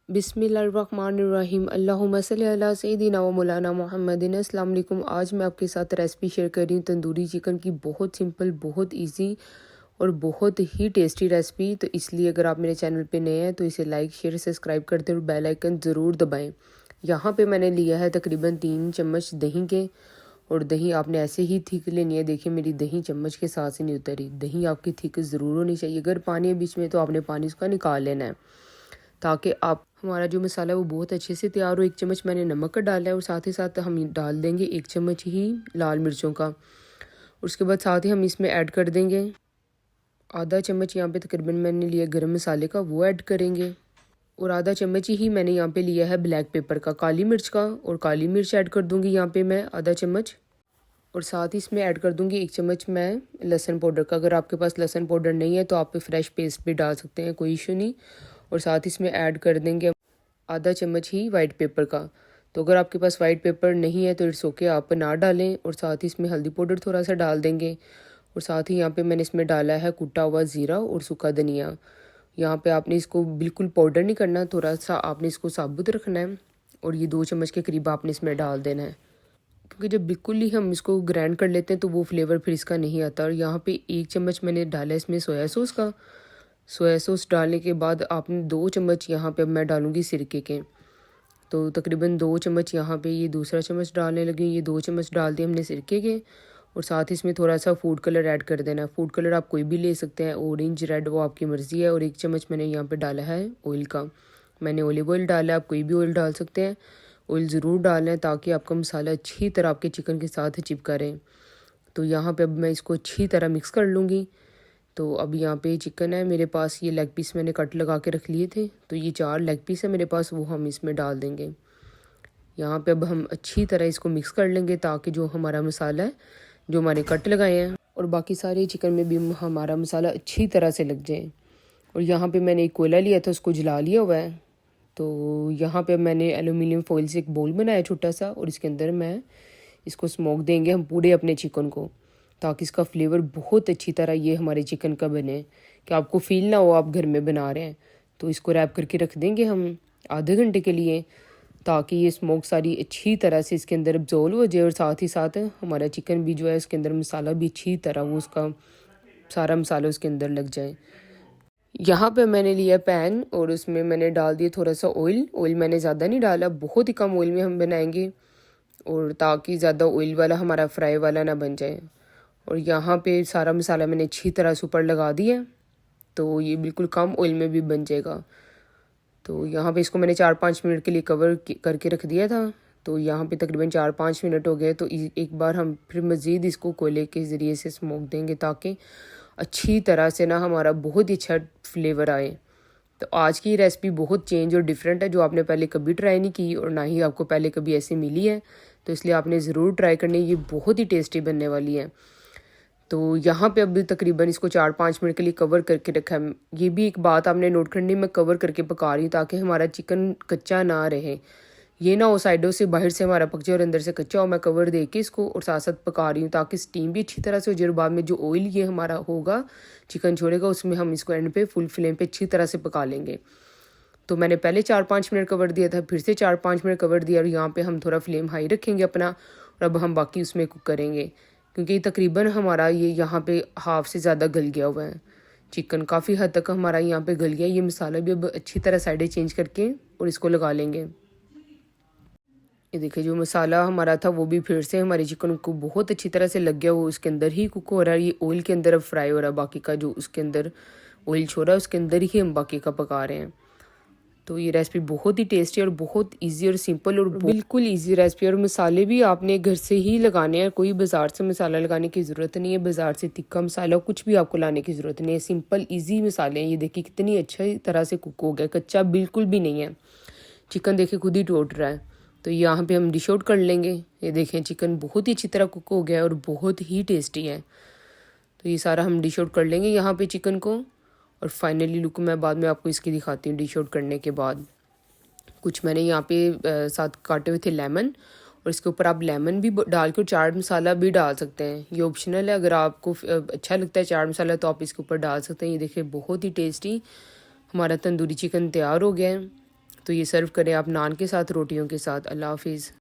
बिस्मिल्लाहिर्रहमानिर्रहीम अल्लाहुम्मा सल्ली अला सय्यिदिना व मौलाना मुहम्मदिन। अस्सलाम वालेकुम। आज मैं आपके साथ रेसिपी शेयर कर रही हूँ तंदूरी चिकन की। बहुत सिंपल, बहुत इजी और बहुत ही टेस्टी रेसिपी। तो इसलिए अगर आप मेरे चैनल पे नए हैं तो इसे लाइक, शेयर, सब्सक्राइब कर दें और बेल आइकन ज़रूर दबाएं। यहाँ पे मैंने लिया है तकरीबन 3 चम्मच दही के, और दही आपने ऐसे ही थिक लेनी है। देखिए मेरी दही चम्मच के साथ से नहीं उतरी। दही आपकी थिक ज़रूर होनी चाहिए। अगर पानी है बीच में तो आपने पानी उसका निकाल लेना है, ताकि आप हमारा जो मसाला है वो बहुत अच्छे से तैयार हो। 1 चम्मच मैंने नमक का डाला है, और साथ ही साथ हम डाल देंगे 1 चम्मच ही लाल मिर्चों का। उसके बाद साथ ही हम इसमें ऐड कर देंगे आधा चम्मच, यहाँ पे तकरीबन मैंने लिया गरम मसाले का, वो ऐड करेंगे। और आधा चम्मच ही मैंने यहाँ पे लिया है ब्लैक पेपर का, काली मिर्च का, और काली मिर्च ऐड कर दूँगी यहाँ पे मैं आधा चम्मच। और साथ ही इसमें ऐड कर दूँगी 1 चम्मच मैं लहसुन पाउडर का। अगर आपके पास लहसुन पाउडर नहीं है तो आप फ्रेश पेस्ट भी डाल सकते हैं, कोई इशू नहीं। और साथ ही इसमें ऐड कर देंगे आधा चम्मच ही वाइट पेपर का। तो अगर आपके पास वाइट पेपर नहीं है तो इट्स ओके, आप ना डालें। और साथ ही इसमें हल्दी पाउडर थोड़ा सा डाल देंगे। और साथ ही यहाँ पे मैंने इसमें डाला है कुटा हुआ ज़ीरा और सूखा धनिया। यहाँ पे आपने इसको बिल्कुल पाउडर नहीं करना, थोड़ा सा आपने इसको साबुत रखना है। और ये 2 चम्मच के करीब आपने इसमें डाल देना है, क्योंकि जब बिल्कुल ही हम इसको ग्राइंड कर लेते हैं तो वो फ्लेवर फिर इसका नहीं आता। और यहाँ पे 1 चम्मच मैंने डाला है इसमें सोया सॉस का। सोया सॉस डालने के बाद आपने 2 चम्मच यहाँ पे मैं डालूँगी सिरके के। तो तकरीबन 2 चम्मच यहाँ पे ये दूसरा चम्मच डालने लगी। ये 2 चम्मच डाल दिए हमने सिरके के। और साथ ही इसमें थोड़ा सा फूड कलर ऐड कर देना है। फूड कलर आप कोई भी ले सकते हैं, ऑरेंज, रेड, वो आपकी मर्ज़ी है। और 1 चम्मच मैंने यहाँ पे डाला है ऑयल का। मैंने ऑलिव ऑयल डाला है, आप कोई भी ऑयल डाल सकते हैं। ऑयल ज़रूर डालना है ताकि आपका मसाला अच्छी तरह आपके चिकन के साथ चिपका रहे। तो यहाँ पे अब मैं इसको अच्छी तरह मिक्स कर लूँगी। तो अब यहाँ पे चिकन है मेरे पास, ये लेग पीस मैंने कट लगा के रख लिए थे, तो ये 4 लेग पीस है मेरे पास, वो हम इसमें डाल देंगे। यहाँ पे अब हम अच्छी तरह इसको मिक्स कर लेंगे ताकि जो हमारा मसाला है, जो हमारे कट लगाए हैं और बाकी सारे चिकन में भी हमारा मसाला अच्छी तरह से लग जाए। और यहाँ पे मैंने एक कोयला लिया था, उसको जला लिया हुआ है। तो यहाँ पे मैंने एलुमिनियम फॉइल से एक बोल बनाया छोटा सा, और इसके अंदर मैं इसको स्मोक देंगे हम पूरे अपने चिकन को, ताकि इसका फ्लेवर बहुत अच्छी तरह ये हमारे चिकन का बने, कि आपको फील ना हो आप घर में बना रहे हैं। तो इसको रैप करके रख देंगे हम आधे घंटे के लिए, ताकि ये स्मोक सारी अच्छी तरह से इसके अंदर अब्जॉर्व हो जाए। और साथ ही साथ हमारा चिकन भी जो है इसके अंदर मसाला भी अच्छी तरह वो उसका सारा मसाला उसके अंदर लग जाए। यहाँ पे मैंने लिया पैन, और उसमें मैंने डाल दिया थोड़ा सा ऑयल। ऑयल मैंने ज़्यादा नहीं डाला, बहुत ही कम ऑयल में हम बनाएंगे, और ताकि ज़्यादा ऑयल वाला हमारा फ्राई वाला ना बन जाए। और यहाँ पे सारा मसाला मैंने अच्छी तरह से ऊपर लगा दिया, तो ये बिल्कुल कम ऑयल में भी बन जाएगा। तो यहाँ पे इसको मैंने 4-5 मिनट के लिए कवर करके रख दिया था। तो यहाँ पे तकरीबन 4-5 मिनट हो गए। तो एक बार हम फिर मज़ीद इसको कोयले के ज़रिए से स्मोक देंगे, ताकि अच्छी तरह से ना हमारा बहुत ही अच्छा फ्लेवर आए। तो आज की रेसिपी बहुत चेंज और डिफरेंट है, जो आपने पहले कभी ट्राई नहीं की और ना ही आपको पहले कभी ऐसी मिली है। तो इसलिए आपने ज़रूर ट्राई करनी है, ये बहुत ही टेस्टी बनने वाली है। तो यहाँ पे अब तकरीबन इसको 4-5 मिनट के लिए कवर करके रखा है। ये भी एक बात आपने नोट करनी, मैं कवर करके पका रही हूँ ताकि हमारा चिकन कच्चा ना रहे। ये ना हो साइडों से बाहर से हमारा पक जाए और अंदर से कच्चा हो। मैं कवर दे के इसको और साथ साथ पका रही हूँ, ताकि स्टीम भी अच्छी तरह से हो जाए। बाद में जो ऑयल ये हमारा होगा चिकन छोड़ेगा, उसमें हम इसको एंड पे फुल फ्लेम पे अच्छी तरह से पका लेंगे। तो मैंने पहले 4-5 मिनट कवर दिया था, फिर से 4-5 मिनट कवर दिया, और यहाँ पे हम थोड़ा फ्लेम हाई रखेंगे अपना। और अब हम बाकी उसमें कुक करेंगे, क्योंकि तकरीबन हमारा ये यहाँ पे हाफ से ज़्यादा गल गया हुआ है। चिकन काफ़ी हद तक हमारा यहाँ पे गल गया। ये मसाला भी अब अच्छी तरह साइडें चेंज करके और इसको लगा लेंगे। ये देखिए जो मसाला हमारा था वो भी फिर से हमारे चिकन को बहुत अच्छी तरह से लग गया, वो उसके अंदर ही कुक हो रहा है। ये ऑयल के अंदर अब फ्राई हो रहा है, बाकी का जो उसके अंदर ऑयल छोड़ा है उसके अंदर ही हम बाकी का पका रहे हैं। तो ये रेसिपी बहुत ही टेस्टी और बहुत इजी और सिंपल और बिल्कुल इजी रेसिपी। और मसाले भी आपने घर से ही लगाने हैं, कोई बाज़ार से मसाला लगाने की ज़रूरत नहीं है। बाज़ार से तिक्का मसाला कुछ भी आपको लाने की ज़रूरत नहीं है। सिंपल इजी मसाले हैं। ये देखिए कितनी अच्छी तरह से कुक हो गया, कच्चा बिल्कुल भी नहीं है। चिकन देखिए खुद ही टूट रहा है। तो यहाँ पे हम डिश आउट कर लेंगे। ये देखें चिकन बहुत ही अच्छी तरह कुक हो गया है और बहुत ही टेस्टी है। तो ये सारा हम डिश आउट कर लेंगे यहाँ पे चिकन को। और फाइनली लुक मैं बाद में आपको इसकी दिखाती हूँ डिश आउट करने के बाद। कुछ मैंने यहाँ पे साथ काटे हुए थे लेमन, और इसके ऊपर आप लेमन भी डाल कर चाट मसाला भी डाल सकते हैं। ये ऑप्शनल है, अगर आपको अच्छा लगता है चाट मसाला तो आप इसके ऊपर डाल सकते हैं। ये देखिए बहुत ही टेस्टी हमारा तंदूरी चिकन तैयार हो गया है। तो ये सर्व करें आप नान के साथ, रोटियों के साथ। अल्लाह हाफिज़।